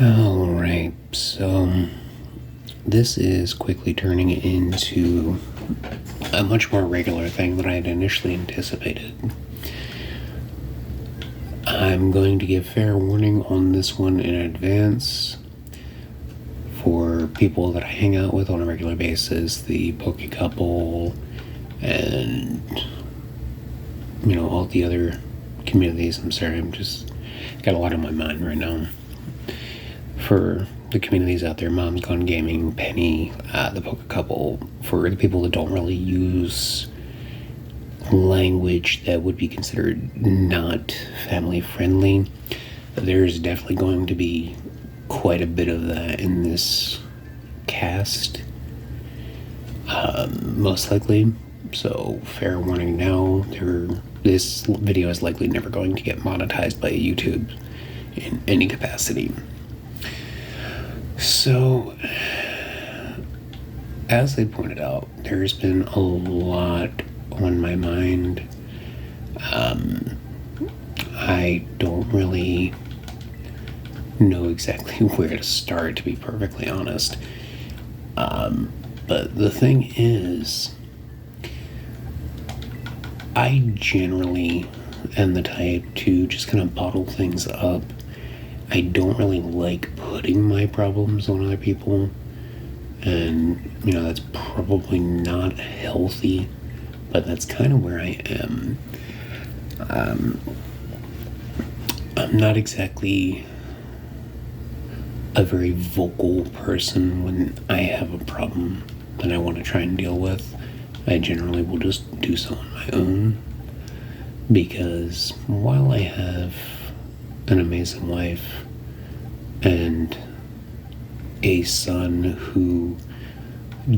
Alright, so this is quickly turning into a much more regular thing than I had initially anticipated. I'm going to give fair warning on this one in advance for people that I hang out with on a regular basis, the Poke Couple, and, all the other communities. I'm sorry, I'm just got a lot on my mind right now. For the communities out there, Mom's Gone Gaming, Penny, the Poke Couple, for the people that don't really use language that would be considered not family friendly, there's definitely going to be quite a bit of that in this cast, most likely. So fair warning now, this video is likely never going to get monetized by YouTube in any capacity. So, as I pointed out, there's been a lot on my mind. I don't really know exactly where to start, to be perfectly honest. But the thing is, I generally am the type to just kind of bottle things up. I don't really like putting my problems on other people, and that's probably not healthy, but that's kind of where I am. I'm not exactly a very vocal person when I have a problem that I want to try and deal with. I generally will just do so on my own, because while I have an amazing wife and a son who,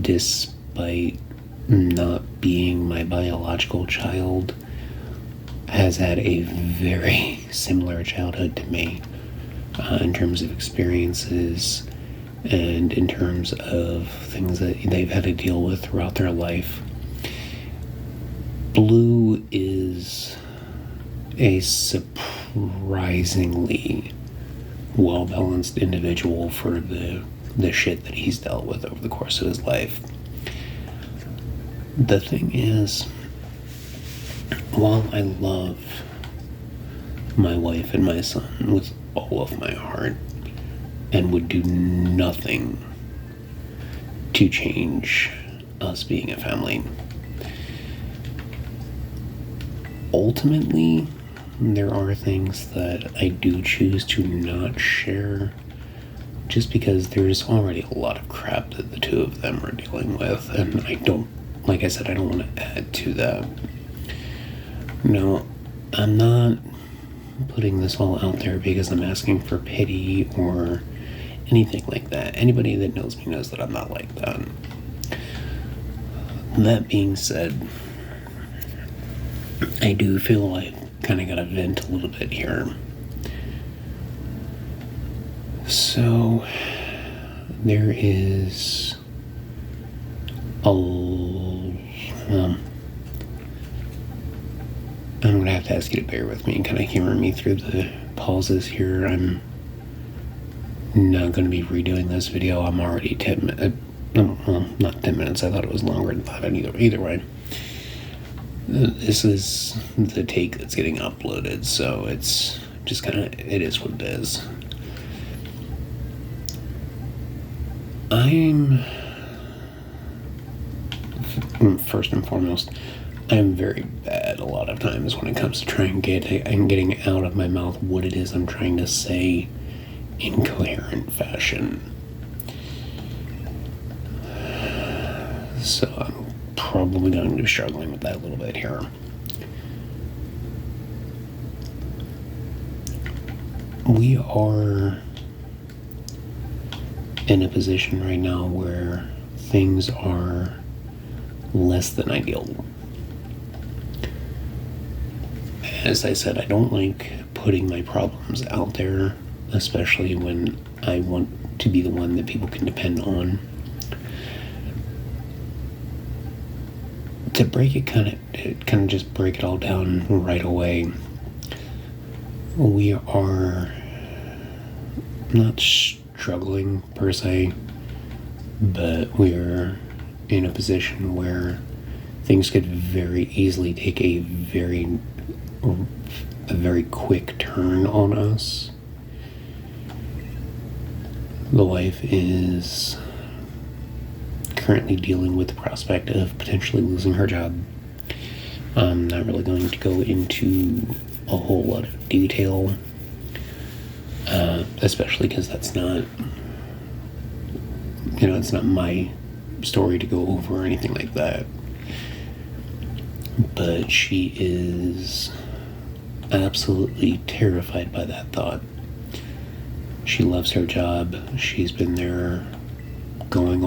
despite not being my biological child, has had a very similar childhood to me, in terms of experiences and in terms of things that they've had to deal with throughout their life. Blue is a surprisingly well-balanced individual for the shit that he's dealt with over the course of his life. The thing is, while I love my wife and my son with all of my heart and would do nothing to change us being a family, ultimately, there are things that I do choose to not share, just because there's already a lot of crap that the two of them are dealing with, and I don't want to add to that. No, I'm not putting this all out there because I'm asking for pity or anything like that. Anybody that knows me knows that I'm not like that. That being said, I do feel like kind of got to vent a little bit here. So there is I'm going to have to ask you to bear with me and kind of humor me through the pauses here. I'm not going to be redoing this video. I'm already 10 minutes. Well, not 10 minutes. I thought it was longer than that. Either way. This is the take that's getting uploaded, so it's just it is what it is. First and foremost, I'm very bad a lot of times when it comes to trying getting out of my mouth what it is I'm trying to say in coherent fashion. So I'm probably going to be struggling with that a little bit here. We are in a position right now where things are less than ideal. As I said, I don't like putting my problems out there, especially when I want to be the one that people can depend on. To break it, kind of just break it all down right away, we are not struggling per se, but we're in a position where things could very easily take a very quick turn on us. The wife is currently dealing with the prospect of potentially losing her job. I'm not really going to go into a whole lot of detail, especially because that's not, it's not my story to go over or anything like that. But she is absolutely terrified by that thought. She loves her job. She's been there about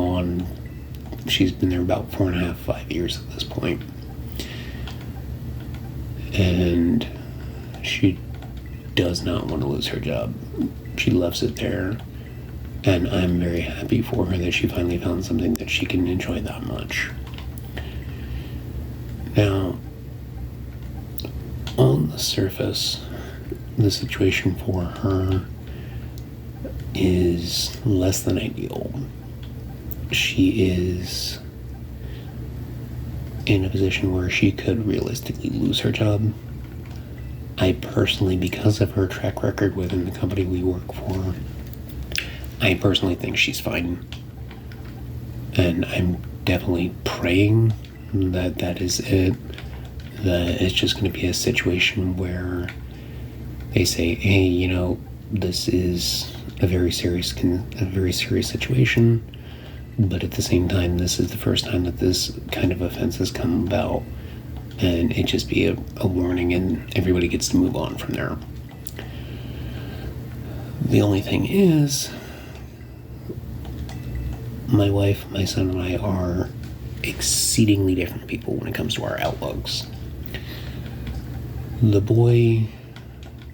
4.5, 5 years at this point. And she does not want to lose her job. She loves it there. And I'm very happy for her that she finally found something that she can enjoy that much. Now, on the surface, the situation for her is less than ideal. She is in a position where she could realistically lose her job. I personally, because of her track record within the company we work for, I personally think she's fine. And I'm definitely praying that is it. That it's just going to be a situation where they say, hey, this is a very serious situation, but at the same time, this is the first time that this kind of offense has come about, and it just be a warning, and everybody gets to move on from there. The only thing is, my wife, my son, and I are exceedingly different people when it comes to our outlooks. The boy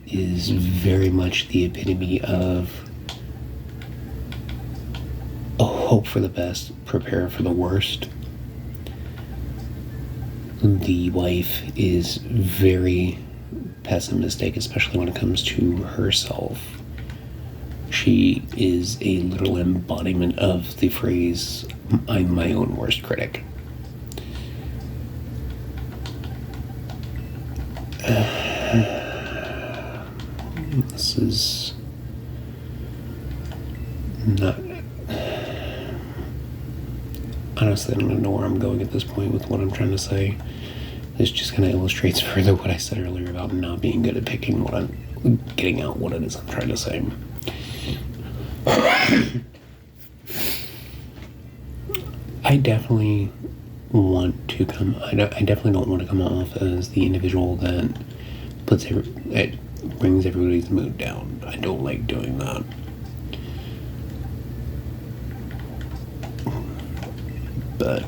is very much the epitome of hope for the best, prepare for the worst. The wife is very pessimistic, especially when it comes to herself. She is a literal embodiment of the phrase, I'm my own worst critic. This is not... Honestly, I don't even know where I'm going at this point with what I'm trying to say. This just kind of illustrates further what I said earlier about not being good at picking getting out what it is I'm trying to say. I definitely definitely don't want to come off as the individual that brings everybody's mood down. I don't like doing that. But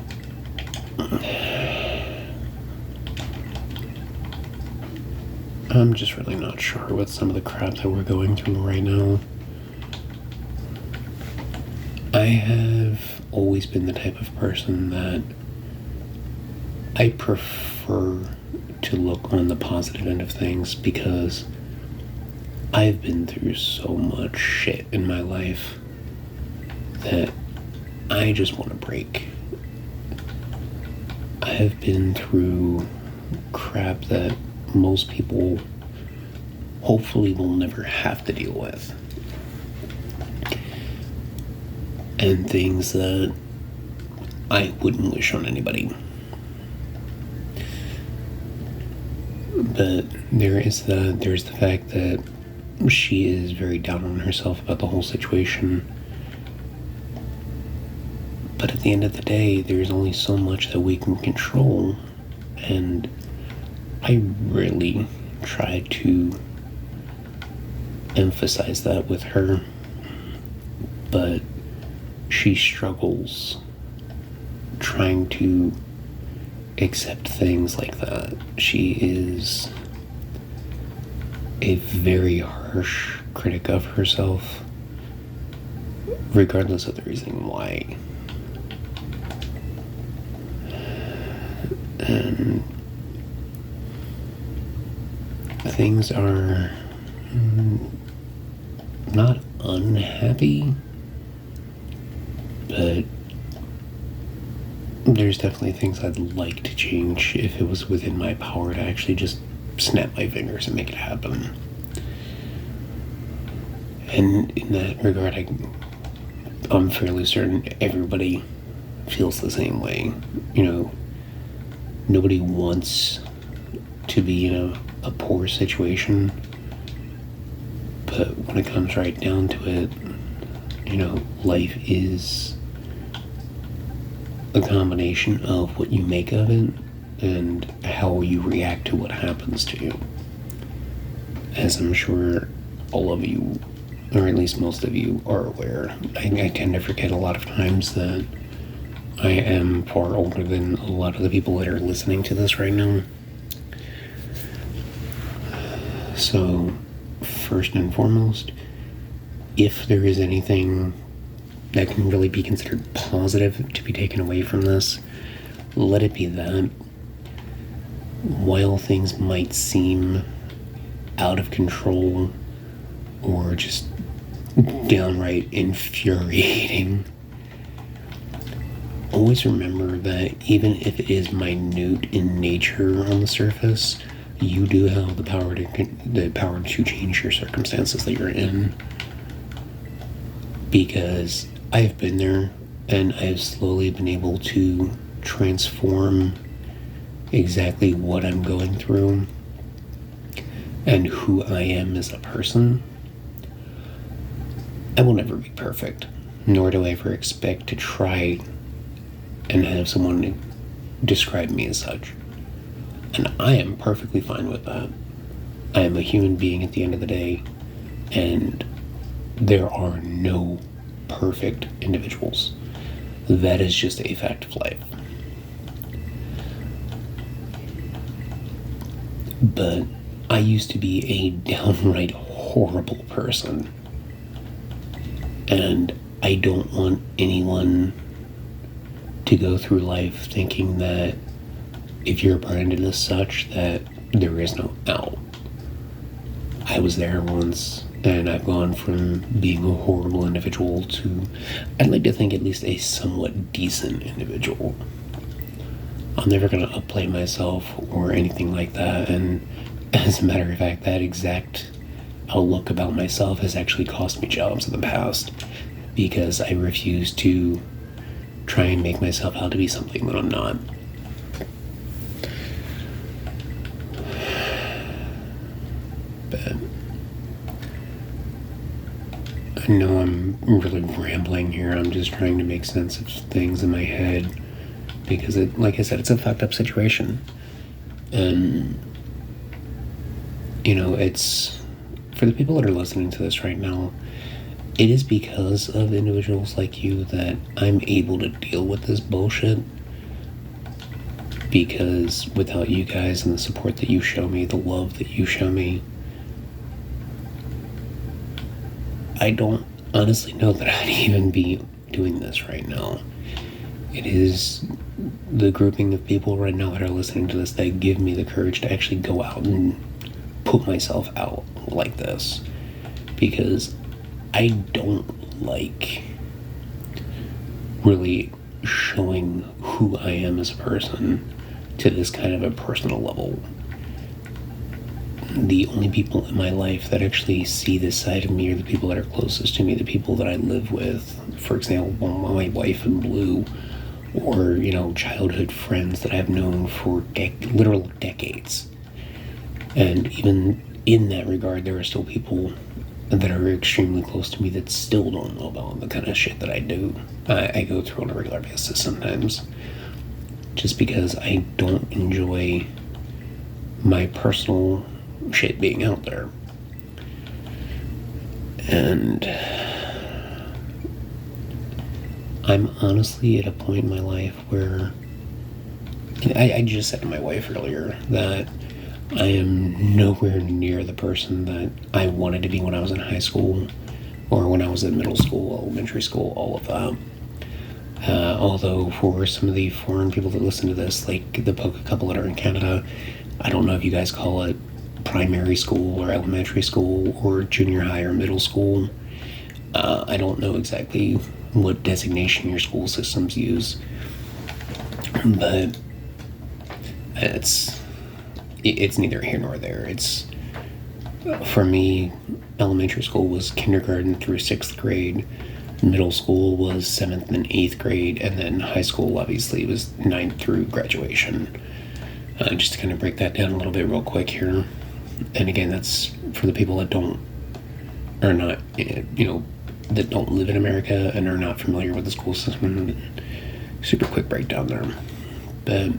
I'm just really not sure with some of the crap that we're going through right now. I have always been the type of person that I prefer to look on the positive end of things, because I've been through so much shit in my life that I just want to break. I have been through crap that most people hopefully will never have to deal with. And things that I wouldn't wish on anybody. But there's the fact that she is very down on herself about the whole situation. But at the end of the day, there's only so much that we can control, and I really try to emphasize that with her, but she struggles trying to accept things like that. She is a very harsh critic of herself, regardless of the reason why. And things are not unhappy, but there's definitely things I'd like to change if it was within my power to actually just snap my fingers and make it happen. And in that regard, I'm fairly certain everybody feels the same way. Nobody wants to be in a poor situation, but when it comes right down to it, life is a combination of what you make of it and how you react to what happens to you. As I'm sure all of you, or at least most of you, are aware, I tend to forget a lot of times that I am far older than a lot of the people that are listening to this right now. So, first and foremost, if there is anything that can really be considered positive to be taken away from this, let it be that while things might seem out of control or just downright infuriating, always remember that even if it is minute in nature on the surface, you do have the power to change your circumstances that you're in. Because I've been there, and I've slowly been able to transform exactly what I'm going through and who I am as a person. I will never be perfect, nor do I ever expect to try and have someone describe me as such. And I am perfectly fine with that. I am a human being at the end of the day, and there are no perfect individuals. That is just a fact of life. But I used to be a downright horrible person. And I don't want anyone to go through life thinking that if you're branded as such, that there is no out. I was there once, and I've gone from being a horrible individual to, I'd like to think, at least a somewhat decent individual. I'm never going to upplay myself or anything like that, and as a matter of fact, that exact outlook about myself has actually cost me jobs in the past, because I refuse to try and make myself out to be something that I'm not. But I know I'm really rambling here. I'm just trying to make sense of things in my head, because like I said, it's a fucked up situation. And it's for the people that are listening to this right now, it is because of individuals like you that I'm able to deal with this bullshit. Because without you guys and the support that you show me, the love that you show me, I don't honestly know that I'd even be doing this right now. It is the grouping of people right now that are listening to this that give me the courage to actually go out and put myself out like this. Because I don't like really showing who I am as a person to this kind of a personal level. The only people in my life that actually see this side of me are the people that are closest to me, the people that I live with. For example, my wife and Blue, or, childhood friends that I've known for literal decades. And even in that regard, there are still people that are extremely close to me that still don't know about the kind of shit that I do. I go through on a regular basis sometimes. Just because I don't enjoy my personal shit being out there. And I'm honestly at a point in my life where I just said to my wife earlier that I am nowhere near the person that I wanted to be when I was in high school, or when I was in middle school, elementary school, all of that. Although for some of the foreign people that listen to this, like the couple that are in Canada, I don't know if you guys call it primary school or elementary school or junior high or middle school. I don't know exactly what designation your school systems use, but it's neither here nor there. It's, for me, elementary school was kindergarten through 6th grade, middle school was 7th and 8th grade, and then high school obviously was 9th through graduation. Just to kind of break that down a little bit real quick here. And again, that's for the people that are not, that don't live in America and are not familiar with the school system. Super quick breakdown there. But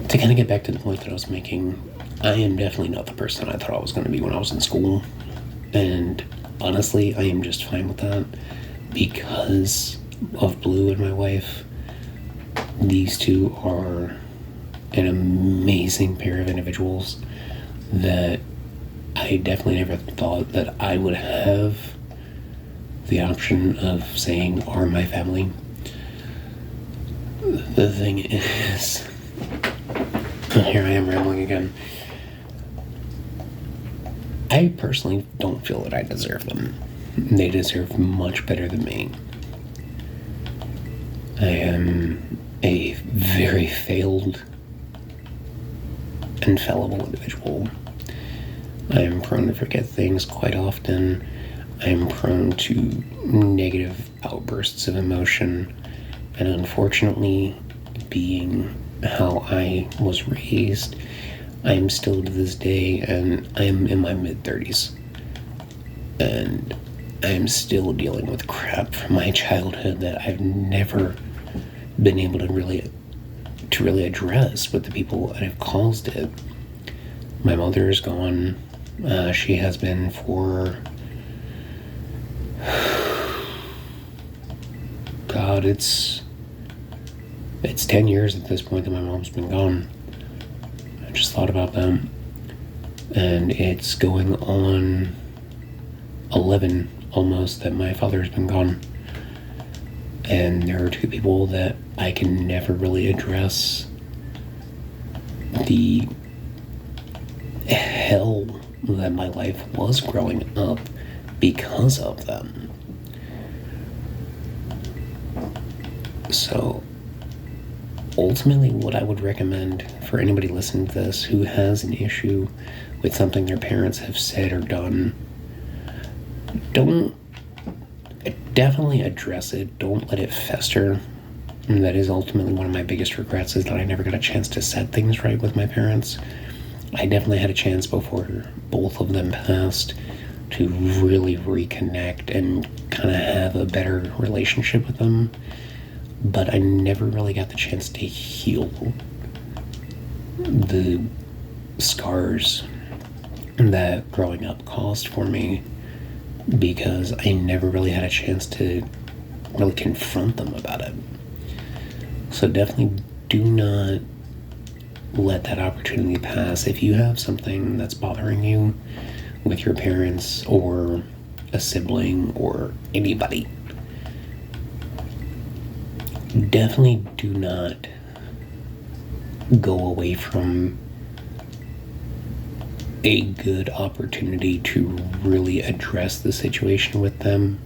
to kind of get back to the point that I was making, I am definitely not the person I thought I was going to be when I was in school. And honestly, I am just fine with that because of Blue and my wife. These two are an amazing pair of individuals that I definitely never thought that I would have the option of saying are my family. The thing is, here I am rambling again. I personally don't feel that I deserve them. They deserve much better than me. I am a very failed and fallible individual. I am prone to forget things quite often. I am prone to negative outbursts of emotion. And unfortunately, being how I was raised, I am still to this day, and I am in my mid-30s. And I am still dealing with crap from my childhood that I've never been able to really address with the people that have caused it. My mother is gone. She has been for... God, it's 10 years at this point that my mom's been gone. I just thought about them. And it's going on 11 almost that my father's been gone. And there are two people that I can never really address the hell that my life was growing up because of them. So ultimately, what I would recommend for anybody listening to this who has an issue with something their parents have said or done, definitely address it. Don't let it fester. And that is ultimately one of my biggest regrets, is that I never got a chance to set things right with my parents. I definitely had a chance before both of them passed to really reconnect and kind of have a better relationship with them. But I never really got the chance to heal the scars that growing up caused for me, because I never really had a chance to really confront them about it. So definitely do not let that opportunity pass. If you have something that's bothering you with your parents or a sibling or anybody, definitely do not go away from a good opportunity to really address the situation with them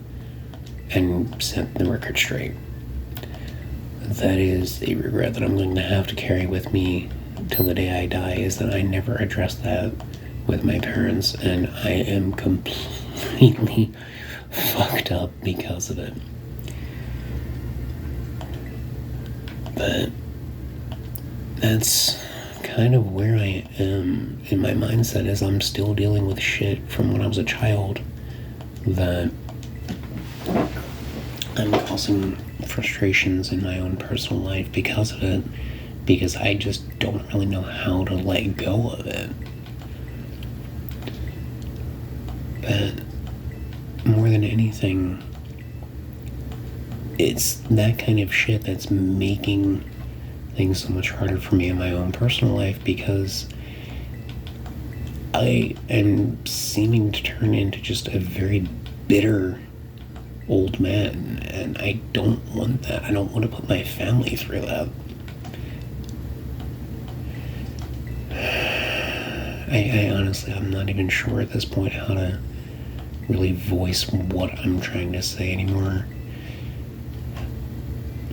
and set the record straight. That is a regret that I'm going to have to carry with me till the day I die, is that I never addressed that with my parents, and I am completely fucked up because of it. But that's kind of where I am in my mindset, is I'm still dealing with shit from when I was a child that I'm causing frustrations in my own personal life because of it, because I just don't really know how to let go of it. But more than anything, it's that kind of shit that's making things so much harder for me in my own personal life, because I am seeming to turn into just a very bitter old man, and I don't want that. I don't want to put my family through that. I honestly, I'm not even sure at this point how to really voice what I'm trying to say anymore.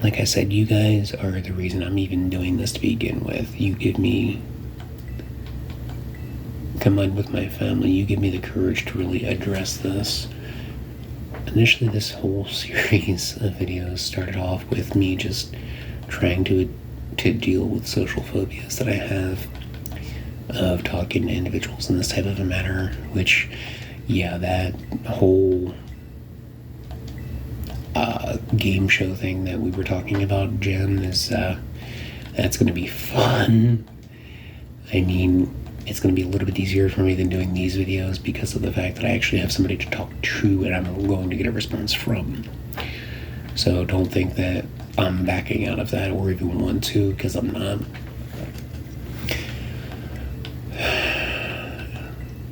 Like I said, you guys are the reason I'm even doing this to begin with. You give me, combined with my family, you give me the courage to really address this. Initially, this whole series of videos started off with me just trying to deal with social phobias that I have of talking to individuals in this type of a manner, which, yeah, that whole game show thing that we were talking about, Jen, is that's going to be fun. I mean, it's going to be a little bit easier for me than doing these videos because of the fact that I actually have somebody to talk to and I'm going to get a response from. So don't think that I'm backing out of that or even want to, because I'm not.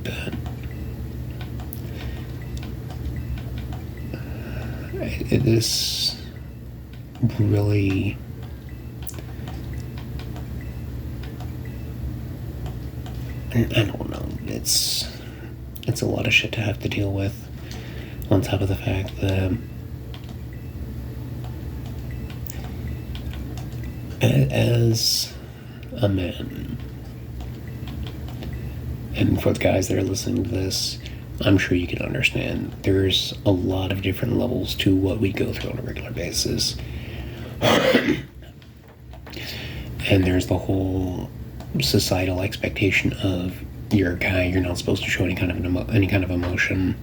But this really, I don't know, it's a lot of shit to have to deal with, on top of the fact that as a man, and for the guys that are listening to this, I'm sure you can understand there's a lot of different levels to what we go through on a regular basis. And there's the whole societal expectation of, you're a guy, you're not supposed to show any kind of emotion,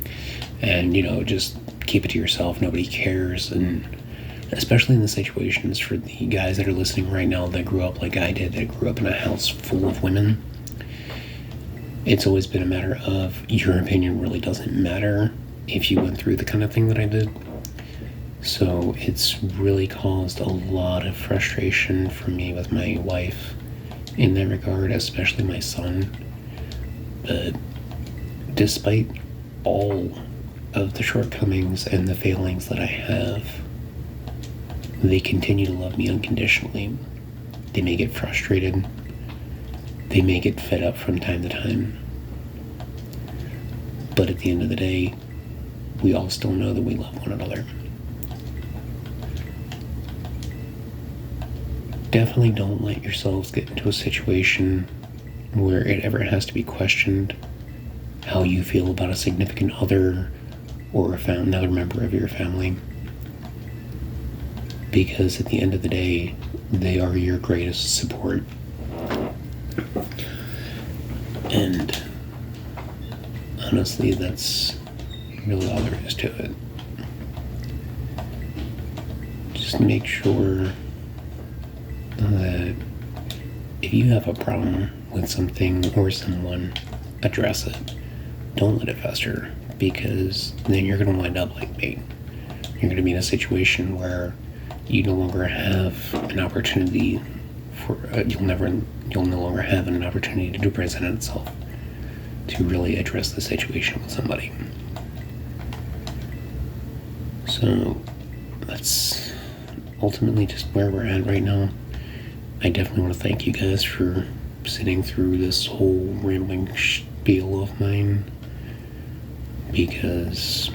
and just keep it to yourself, nobody cares. And especially in the situations for the guys that are listening right now that grew up like I did, that grew up in a house full of women, it's always been a matter of, your opinion really doesn't matter if you went through the kind of thing that I did. So it's really caused a lot of frustration for me with my wife in that regard, especially my son. But despite all of the shortcomings and the failings that I have, they continue to love me unconditionally. They may get frustrated. They may get fed up from time to time. But at the end of the day, we all still know that we love one another. Definitely don't let yourselves get into a situation where it ever has to be questioned how you feel about a significant other or another member of your family. Because at the end of the day, they are your greatest support. And honestly, that's really all there is to it. Just make sure that if you have a problem with something or someone, address it. Don't let it fester, because then you're going to wind up like me. You're going to be in a situation where you no longer have an opportunity for you'll no longer have an opportunity to present itself to really address the situation with somebody. So that's ultimately just where we're at right now. I definitely want to thank you guys for sitting through this whole rambling spiel of mine, because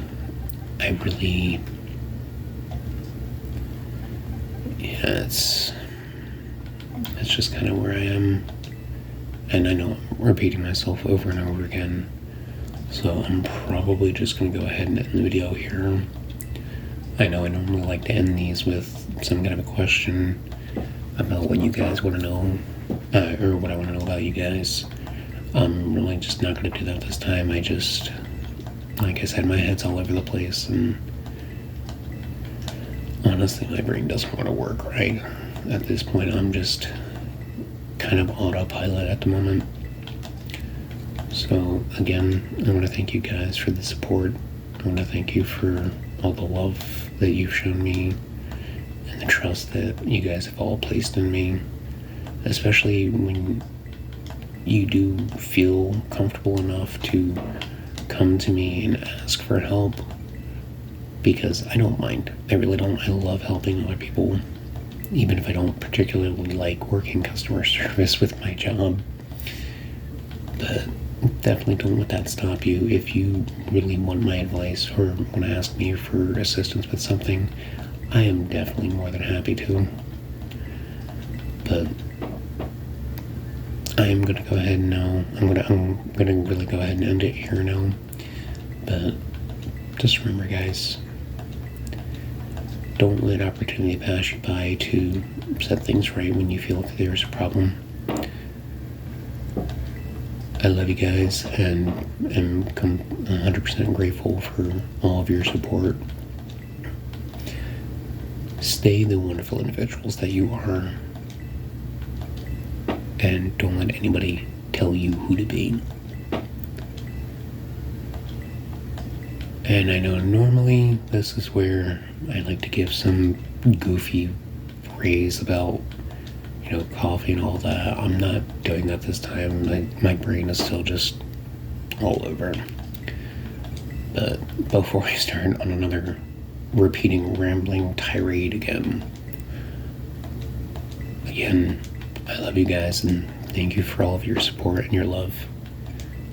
I really, it's just kind of where I am. And I know I'm repeating myself over and over again, so I'm probably just going to go ahead and end the video here. I know I normally like to end these with some kind of a question about what you guys want to know, or what I want to know about you guys. I'm really just not going to do that this time. I just, like I said, my head's all over the place, and honestly, my brain doesn't want to work right. At this point, I'm just kind of autopilot at the moment. So again, I want to thank you guys for the support. I want to thank you for all the love that you've shown me and the trust that you guys have all placed in me, especially when you do feel comfortable enough to come to me and ask for help, because I don't mind. I really don't. I love helping other people, even if I don't particularly like working customer service with my job. But definitely don't let that stop you. If you really want my advice or want to ask me for assistance with something, I am definitely more than happy to. But I am gonna go ahead now. I'm gonna really go ahead and end it here now. But just remember, guys, don't let opportunity pass you by to set things right when you feel that there's a problem. I love you guys and am 100% grateful for all of your support. Stay the wonderful individuals that you are, and don't let anybody tell you who to be. And I know normally this is where I like to give some goofy phrase about, coffee and all that. I'm not doing that this time. My brain is still just all over. But before I start on another repeating, rambling tirade again, I love you guys and thank you for all of your support and your love.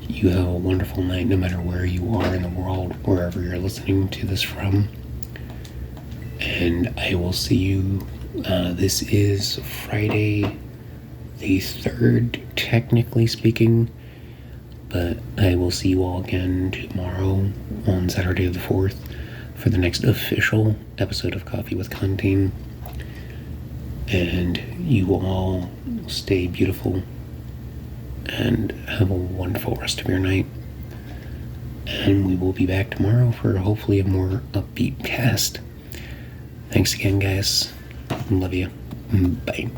You have a wonderful night no matter where you are in the world, wherever you're listening to this from. And I will see you. This is Friday the 3rd, technically speaking. But I will see you all again tomorrow on Saturday the 4th for the next official episode of Coffee with Contin. And you will all stay beautiful and have a wonderful rest of your night. And we will be back tomorrow for hopefully a more upbeat cast. Thanks again, guys. Love you. Bye.